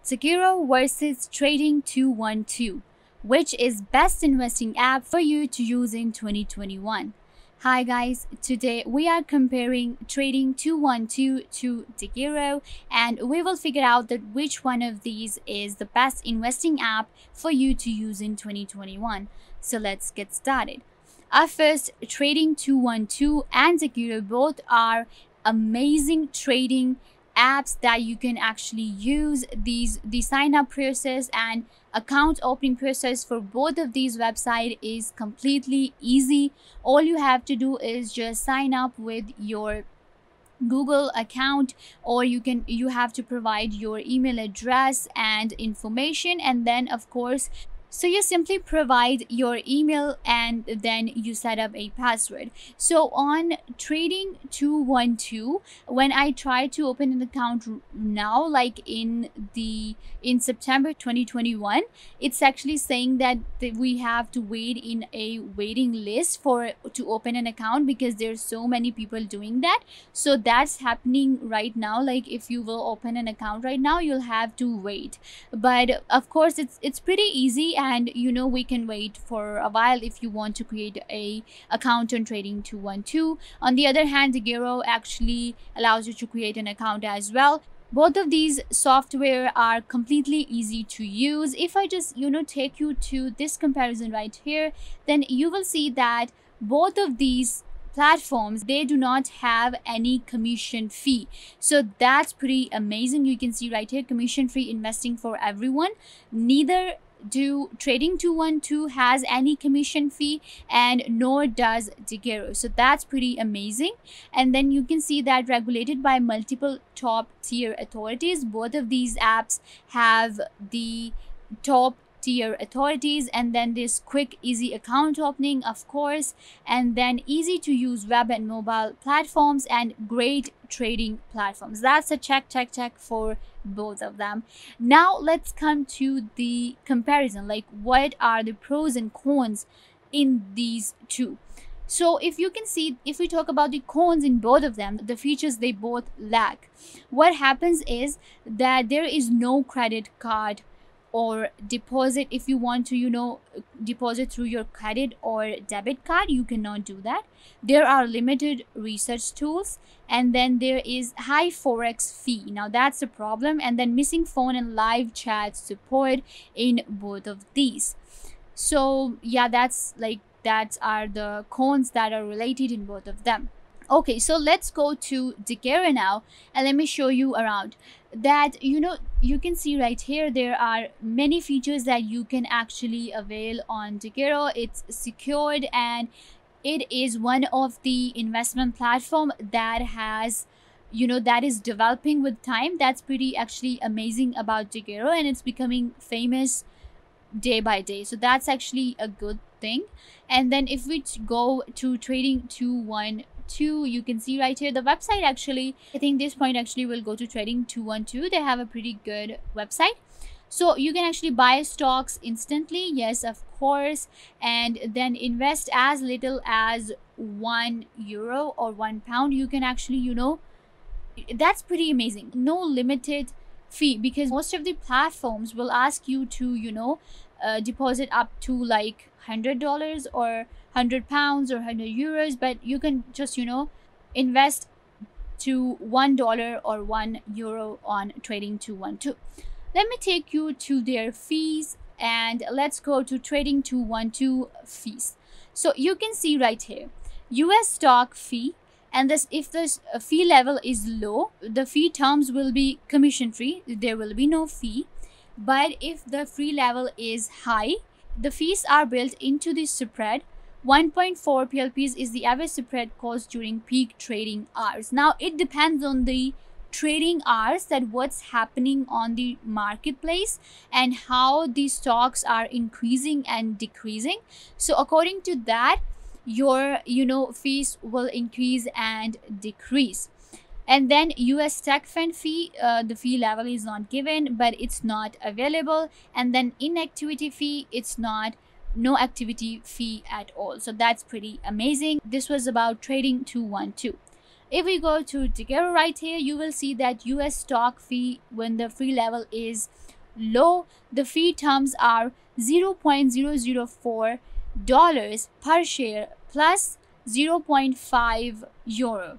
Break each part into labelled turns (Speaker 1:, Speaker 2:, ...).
Speaker 1: Degiro versus Trading212, which is best investing app for you to use in 2021. Hi guys, today we are comparing Trading212 to Degiro, and we will figure out that which one of these is the best investing app for you to use in 2021. So let's get started. First, Trading212 and Degiro both are amazing trading apps that you can actually use. The sign up process and account opening process for both of these websites is completely easy. All you have to do is just sign up with your Google account, or you have to provide your email address and information, and then of course you simply provide your email and then you set up a password. So on Trading212, when I try to open an account now, like in September 2021, it's actually saying that we have to wait in a waiting list to open an account because there's so many people doing that. So that's happening right now. Like if you will open an account right now, you'll have to wait, but of course it's pretty easy, and we can wait for a while if you want to create a account on Trading212. On the other hand, Degiro actually allows you to create an account as well. Both of these software are completely easy to use. If I just take you to this comparison right here, then you will see that both of these platforms, they do not have any commission fee. So that's pretty amazing. You can see right here, commission free investing for everyone. Neither do Trading212 has any commission fee, and nor does Degiro. So that's pretty amazing. And then you can see that regulated by multiple top tier authorities. Both of these apps have the top tier authorities, and then this quick easy account opening, of course, and then easy to use web and mobile platforms and great trading platforms. That's a check for both of them. Now let's come to the comparison, like what are the pros and cons in these two. So if you can see, if we talk about the cons in both of them, the features they both lack. What happens is that there is no credit card or deposit. If you want to deposit through your credit or debit card, you cannot do that. There are limited research tools, and then there is high forex fee. Now that's a problem. And then missing phone and live chat support in both of these. So yeah, that are the cons that are related in both of them. Okay, so let's go to Degiro now, and let me show you around. That you can see right here, there are many features that you can actually avail on Degiro. It's secured, and it is one of the investment platform that has that is developing with time. That's pretty actually amazing about Degiro, and it's becoming famous day by day. So that's actually a good thing. And then if we go to Trading212, you can see right here the website. Actually, I think this point actually will go to Trading212. They have a pretty good website. So you can actually buy stocks instantly, yes, of course, and then invest as little as €1 or £1. You can actually that's pretty amazing. No limited fee, because most of the platforms will ask you to deposit up to like $100 or £100 or €100, but you can just invest to $1 or €1 on Trading212. Let me take you to their fees, and let's go to Trading212 fees. So you can see right here, US stock fee, and if this fee level is low, the fee terms will be commission free. There will be no fee. But if the fee level is high, the fees are built into the spread. 1.4 PLPs is the average spread cost during peak trading hours. Now it depends on the trading hours, that what's happening on the marketplace and how the stocks are increasing and decreasing. So according to that, your fees will increase and decrease. And then US tech fund fee, the fee level is not given, but it's not available. And then inactivity fee, it's not no activity fee at all. So that's pretty amazing. This was about Trading212. If we go to Degiro right here, you will see that US stock fee, when the fee level is low, the fee terms are $0.004 per share plus 0.5 euro.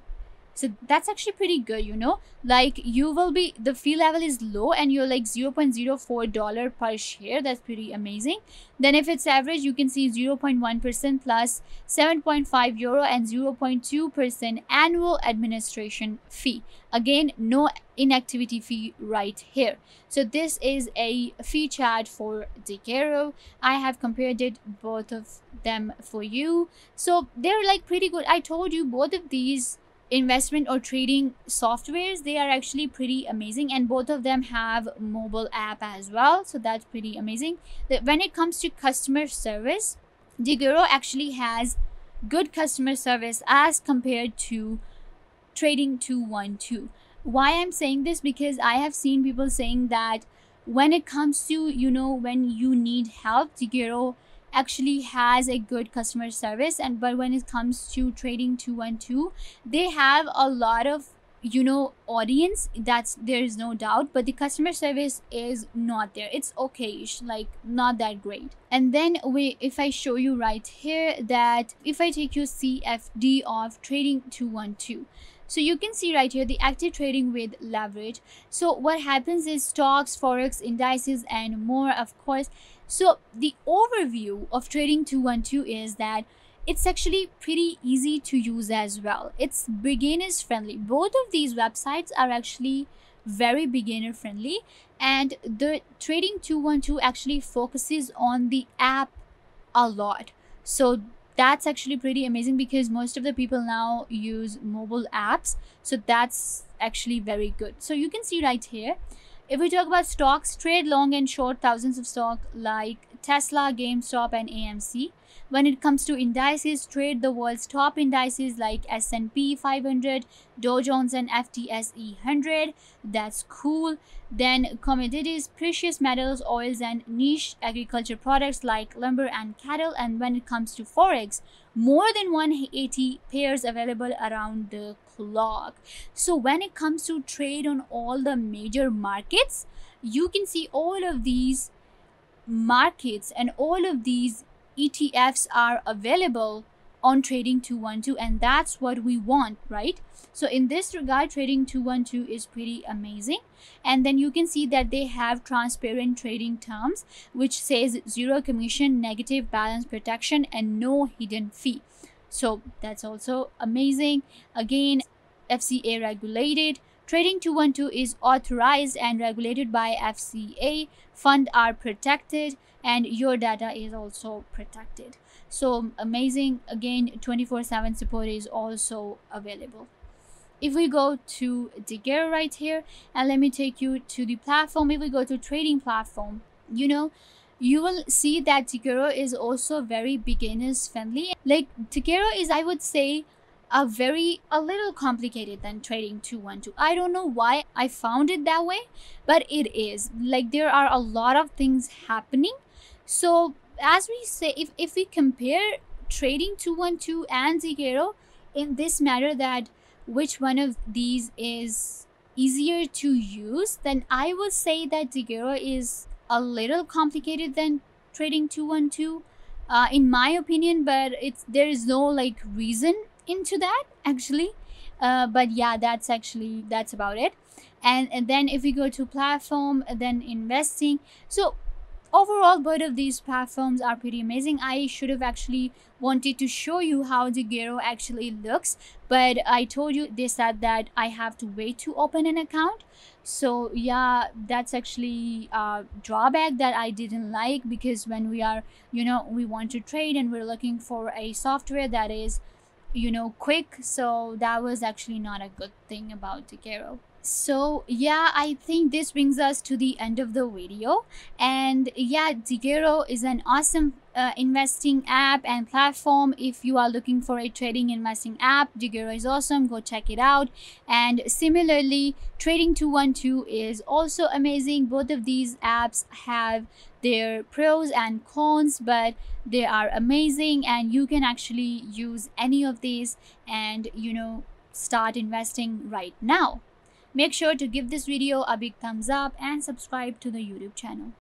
Speaker 1: So that's actually pretty good, you know, like you will be, the fee level is low and you're like $0.04 per share. That's pretty amazing. Then if it's average, you can see 0.1% plus 7.5 euro and 0.2% annual administration fee. Again, no inactivity fee right here. So this is a fee chart for Degiro. I have compared it, both of them, for you. So they're like pretty good. I told you both of these investment or trading softwares, they are actually pretty amazing, and both of them have mobile app as well, so that's pretty amazing. When it comes to customer service, Degiro actually has good customer service as compared to Trading212. Why I'm saying this, because I have seen people saying that when it comes to, you know, when you need help, Degiro actually has a good customer service, and but when it comes to Trading212, they have a lot of, you know, audience, that's, there is no doubt, but the customer service is not there. It's okay-ish, like not that great. And then if I show you right here, that if I take you CFD of Trading212, so you can see right here the active trading with leverage. So what happens is stocks, forex, indices, and more, of course. So the overview of Trading212 is that it's actually pretty easy to use as well. It's beginners friendly. Both of these websites are actually very beginner friendly, and the Trading212 actually focuses on the app a lot. So that's actually pretty amazing, because most of the people now use mobile apps, so that's actually very good. So you can see right here, if we talk about stocks, trade long and short thousands of stock like Tesla, GameStop, and AMC. When it comes to indices, trade the world's top indices like S&P 500, Dow Jones, and FTSE 100. That's cool. Then commodities, precious metals, oils, and niche agriculture products like lumber and cattle. And when it comes to forex, more than 180 pairs available around the clock. So when it comes to trade on all the major markets, you can see all of these markets and all of these ETFs are available on Trading212, and that's what we want, right? So in this regard, Trading212 is pretty amazing. And then you can see that they have transparent trading terms, which says zero commission, negative balance protection, and no hidden fee. So that's also amazing. Again, FCA regulated. Trading212 is authorized and regulated by FCA. Funds are protected, and your data is also protected. So amazing. Again, 24/7 support is also available. If we go to Degiro right here, and let me take you to the platform. If we go to trading platform, you know, you will see that Degiro is also very beginners friendly. Like Degiro is, I would say, a little complicated than Trading212. I don't know why I found it that way, but it is. Like there are a lot of things happening. So as we say, if we compare Trading212 and Degiro in this matter, that which one of these is easier to use, then I would say that Degiro is a little complicated than Trading212, in my opinion, but there is no like reason into that actually. But yeah, that's about it. And then if we go to platform, then investing. So overall, both of these platforms are pretty amazing. I should have actually wanted to show you how Degiro actually looks, but I told you, they said that I have to wait to open an account. So yeah, that's actually a drawback that I didn't like, because when we are, you know, we want to trade and we're looking for a software that is, you know, quick. So that was actually not a good thing about Degiro. So yeah, I think this brings us to the end of the video. And yeah, Degiro is an awesome investing app and platform. If you are looking for a trading investing app, Degiro is awesome. Go check it out. And similarly, Trading212 is also amazing. Both of these apps have their pros and cons, but they are amazing, and you can actually use any of these and, you know, start investing right now. Make sure to give this video a big thumbs up and subscribe to the YouTube channel.